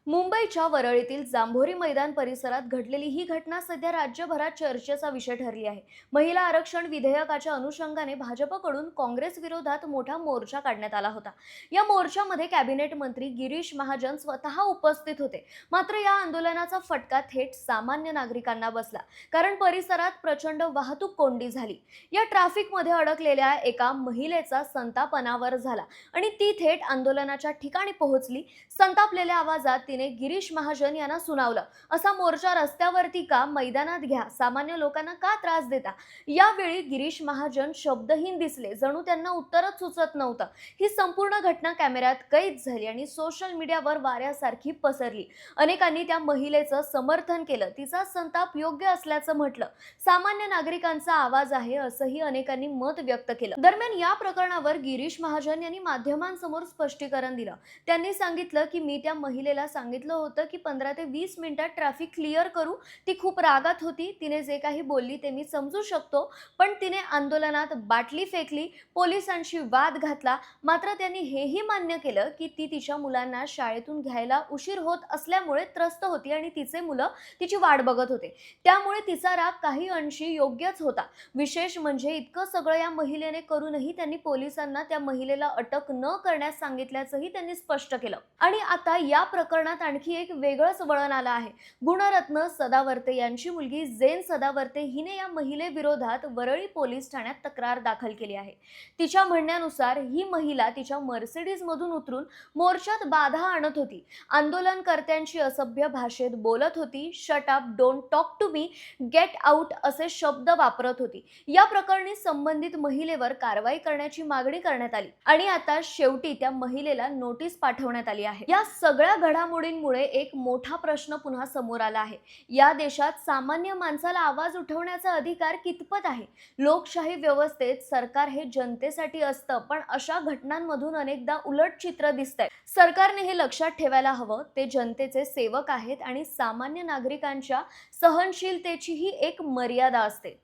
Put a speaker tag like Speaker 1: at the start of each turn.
Speaker 1: मुंबईच्या वरळीतील जांभोरी मैदान परिसरात घडलेली ही घटना सध्या राज्यभरात चर्चेचा विषय ठरली आहे. महिला आरक्षण विधेयकाच्या अनुषंगाने भाजपकडून काँग्रेस विरोधात मोठा मोर्चा काढण्यात आला होता. या मोर्चामध्ये कॅबिनेट मंत्री गिरीश महाजन स्वतः उपस्थित होते. मात्र या आंदोलनाचा फटका थेट सामान्य नागरिकांना बसला, कारण परिसरात प्रचंड वाहतूक कोंडी झाली. या ट्रॅफिकमध्ये अडकलेल्या एका महिलेचा संताप अनावर झाला आणि ती थेट आंदोलनाच्या ठिकाणी पोहोचली. संतापलेल्या आवाजात तिने गिरीश महाजन यांना सुनावलं, असा मोर्चा रस्त्यावरती का, मैदानात घ्या, सामान्य लोकांना का त्रास देता. यावेळी गिरीश महाजन शब्दहीन दिसले, जणू त्यांना उत्तरच सुचत नव्हतं. ही संपूर्ण घटना कॅमेऱ्यात कैद झाली आणि सोशल मीडियावर वाऱ्यासारखी पसरली. अनेकांनी त्या महिलेचं समर्थन केलं, तिचा संताप योग्य असल्याचं म्हटलं. सामान्य नागरिकांचा आवाज आहे असंही अनेकांनी मत व्यक्त केलं. दरम्यान या प्रकरणावर गिरीश महाजन यांनी माध्यमांसमोर स्पष्टीकरण दिलं. त्यांनी सांगितलं की मी त्या महिलेला सांगितलं होतं की 15 ते 20 मिनिटात ट्रॅफिक क्लिअर करू. ती खूप रागात होती. तिने जे काही बोलली ते मी समजू शकतो, पण तिने आंदोलनात बाटली फेकली, पोलिसांशी वाद घातला. मात्र त्यांनी हेही मान्य केलं की ती तिच्या मुलांना शाळेतून घ्यायला उशीर होत असल्यामुळे त्रस्त होती आणि तिचे मुलं तिची वाट बघत होते. त्यामुळे तिचा राग काही अंशी योग्यच होता. विशेष म्हणजे इतकं सगळं या महिलेने करूनही त्यांनी पोलिसांना त्या महिलेला अटक न करण्यास सांगितल्याचंही त्यांनी स्पष्ट केलं. आणि आता या प्रकरणात आणखी एक वेगळंच वळण आलं आहे. गुणरत्न सदावर्ते यांची मुलगी जेन सदावर्ते हिने या महिलेविरोधात वरळी पोलीस ठाण्यात तक्रार दाखल केली आहे. तिच्या म्हणण्यानुसार ही महिला तिच्या मर्सिडीज मधून उतरून मोर्चात बाधा आणत होती. आंदोलनकर्त्यांची असभ्य भाषेत बोलत होती. Shut up, don't talk to me, get out असे शब्द वापरत होती. या प्रकरणी संबंधित महिलेवर कारवाई करण्याची मागणी करण्यात आली आणि आता शेवटी त्या महिलेला नोटीस पाठवण्यात आली आहे. या सगळ्या घडामोडींमुळे एक मोठा प्रश्न पुन्हा समोर आला आहे. या देशात सामान्य माणसाला आवाज उठवण्याचा अधिकार कितपत आहे? लोकशाही व्यवस्थेत सरकार हे जनतेसाठी असतं, पण अशा घटनांमधून अनेकदा उलट चित्र दिसतंय. सरकारने हे लक्षात ठेवायला हवं. ते जनतेचे सेवक आहेत आणि सामान्य नागरिकांच्या सहनशीलतेचीही एक मर्यादा असते.